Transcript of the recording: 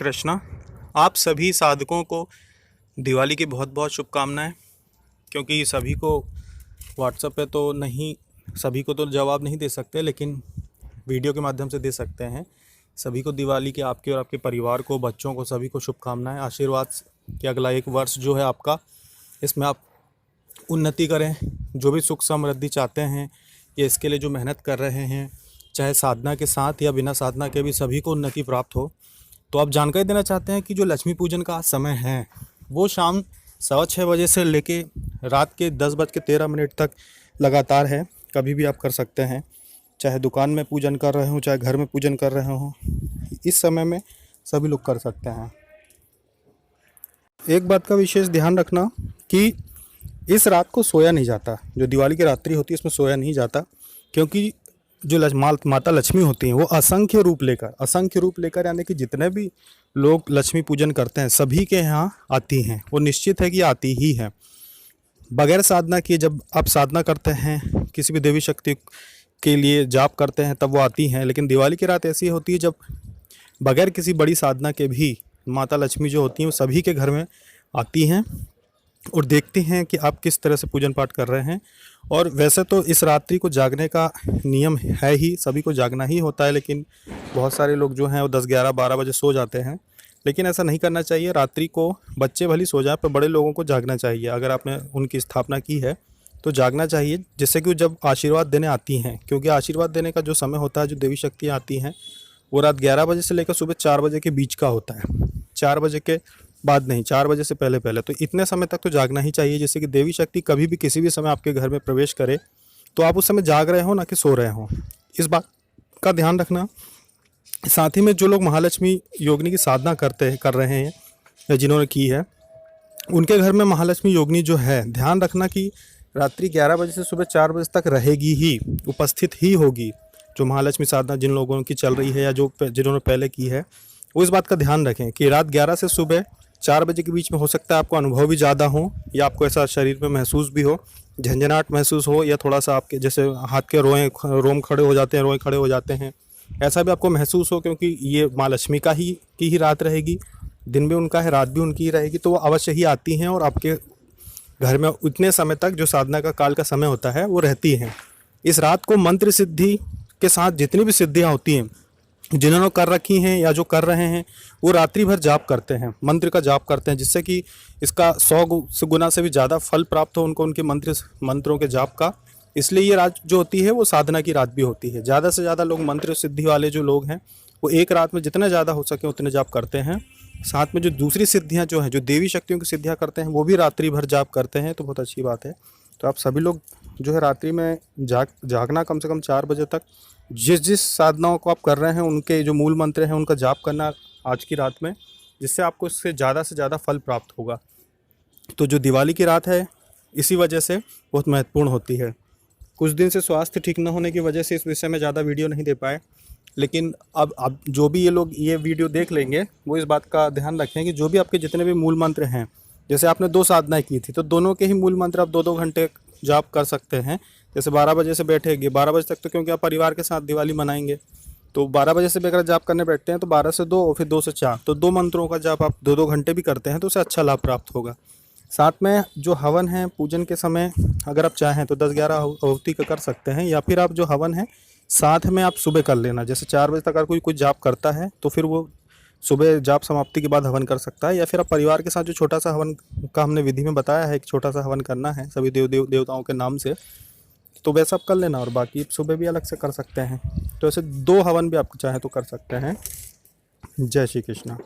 कृष्णा। आप सभी साधकों को दिवाली की बहुत बहुत शुभकामनाएं। क्योंकि सभी को व्हाट्सएप पे तो नहीं, सभी को तो जवाब नहीं दे सकते, लेकिन वीडियो के माध्यम से दे सकते हैं। सभी को दिवाली के, आपके और आपके परिवार को, बच्चों को, सभी को शुभकामनाएं। आशीर्वाद कि अगला एक वर्ष जो है आपका, इसमें आप उन्नति करें। जो भी सुख समृद्धि चाहते हैं या इसके लिए जो मेहनत कर रहे हैं, चाहे साधना के साथ या बिना साधना के भी, सभी को उन्नति प्राप्त हो। तो आप जानकारी देना चाहते हैं कि जो लक्ष्मी पूजन का समय है वो शाम 6:15 बजे से लेके रात के 10:13 तक लगातार है। कभी भी आप कर सकते हैं, चाहे दुकान में पूजन कर रहे हो, चाहे घर में पूजन कर रहे हो, इस समय में सभी लोग कर सकते हैं। एक बात का विशेष ध्यान रखना कि इस रात को सोया नहीं जाता। जो दिवाली की रात्रि होती है इसमें सोया नहीं जाता, क्योंकि जो माता लक्ष्मी होती हैं वो असंख्य रूप लेकर यानी कि जितने भी लोग लक्ष्मी पूजन करते हैं सभी के यहाँ आती हैं। वो निश्चित है कि आती ही है, बगैर साधना किए। जब आप साधना करते हैं, किसी भी देवी शक्ति के लिए जाप करते हैं, तब वो आती हैं। लेकिन दिवाली की रात ऐसी होती है जब बगैर किसी बड़ी साधना के भी माता लक्ष्मी जो होती हैं वो सभी के घर में आती हैं और देखते हैं कि आप किस तरह से पूजन पाठ कर रहे हैं। और वैसे तो इस रात्रि को जागने का नियम है ही, सभी को जागना ही होता है, लेकिन बहुत सारे लोग जो हैं वो 10, 11, 12 बजे सो जाते हैं। लेकिन ऐसा नहीं करना चाहिए। रात्रि को बच्चे भले सो जाए पर बड़े लोगों को जागना चाहिए। अगर आपने उनकी स्थापना की है तो जागना चाहिए, जिससे कि जब आशीर्वाद देने आती हैं, क्योंकि आशीर्वाद देने का जो समय होता है, जो देवी शक्तियाँ आती हैं, वो रात 11 बजे से लेकर सुबह 4 बजे के बीच का होता है। 4 बजे के बाद नहीं, 4 बजे से पहले पहले। तो इतने समय तक तो जागना ही चाहिए, जिससे कि देवी शक्ति कभी भी किसी भी समय आपके घर में प्रवेश करे तो आप उस समय जाग रहे हो, ना कि सो रहे हो। इस बात का ध्यान रखना। साथ ही में जो लोग महालक्ष्मी योगिनी की साधना कर रहे हैं या जिन्होंने की है, उनके घर में महालक्ष्मी योगिनी जो है, ध्यान रखना कि रात्रि 11 बजे से सुबह 4 बजे तक रहेगी ही, उपस्थित ही होगी। जो महालक्ष्मी साधना जिन लोगों की चल रही है या जो जिन्होंने पहले की है, वो इस बात का ध्यान रखें कि रात 11 से सुबह 4 बजे के बीच में हो सकता है आपको अनुभव भी ज़्यादा हो, या आपको ऐसा शरीर में महसूस भी हो, झंझनाहट महसूस हो, या थोड़ा सा आपके जैसे हाथ के रोम खड़े हो जाते हैं, रोए खड़े हो जाते हैं, ऐसा भी आपको महसूस हो। क्योंकि ये माँ लक्ष्मी की ही रात रहेगी, दिन भी उनका है, रात भी उनकी ही रहेगी। तो वो अवश्य ही आती हैं और आपके घर में उतने समय तक जो साधना का काल का समय होता है वो रहती हैं। इस रात को मंत्र सिद्धि के साथ जितनी भी सिद्धियाँ होती हैं, जिन्होंने कर रखी हैं या जो कर रहे हैं, वो रात्रि भर जाप करते हैं, मंत्र का जाप करते हैं, जिससे कि इसका 100 गुना से भी ज़्यादा फल प्राप्त हो उनको, उनके मंत्रों के जाप का। इसलिए ये रात जो होती है वो साधना की रात भी होती है। ज़्यादा से ज़्यादा लोग मंत्र सिद्धि वाले जो लोग हैं वो एक रात में जितना ज़्यादा हो सके उतने जाप करते हैं। साथ में जो दूसरी सिद्धियाँ जो हैं, जो देवी शक्तियों की सिद्धियाँ करते हैं, वो भी रात्रि भर जाप करते हैं। तो बहुत अच्छी बात है। तो आप सभी लोग जो है रात्रि में जागना, कम से कम 4 बजे तक जिस साधनाओं को आप कर रहे हैं उनके जो मूल मंत्र हैं उनका जाप करना आज की रात में, जिससे आपको इससे ज़्यादा से ज़्यादा फल प्राप्त होगा। तो जो दिवाली की रात है इसी वजह से बहुत महत्वपूर्ण होती है। कुछ दिन से स्वास्थ्य ठीक न होने की वजह से इस विषय में ज़्यादा वीडियो नहीं दे पाए, लेकिन अब जो भी ये लोग ये वीडियो देख लेंगे वो इस बात का ध्यान रखें कि जो भी आपके जितने भी मूल मंत्र हैं, जैसे आपने 2 साधनाएँ की थी तो दोनों के ही मूल मंत्र आप 2-2 घंटे जाप कर सकते हैं। जैसे 12 बजे से बैठेंगे, 12 बजे तक तो क्योंकि आप परिवार के साथ दिवाली मनाएंगे, तो 12 बजे से भी अगर जाप करने बैठते हैं तो 12 से 2 और फिर 2 से 4, तो 2 मंत्रों का जाप आप 2-2 घंटे भी करते हैं तो उससे अच्छा लाभ प्राप्त होगा। साथ में जो हवन है पूजन के समय, अगर आप चाहें तो 10-11 आहुति का कर सकते हैं, या फिर आप जो हवन है साथ में आप सुबह कर लेना। जैसे 4 बजे तक अगर कोई जाप करता है तो फिर वो सुबह जाप समाप्ति के बाद हवन कर सकता है, या फिर आप परिवार के साथ जो छोटा सा हवन का हमने विधि में बताया है, एक छोटा सा हवन करना है सभी देवताओं के नाम से, तो वैसा आप कर लेना। और बाकी सुबह भी अलग से कर सकते हैं। तो ऐसे 2 हवन भी आप चाहें तो कर सकते हैं। जय श्री कृष्णा।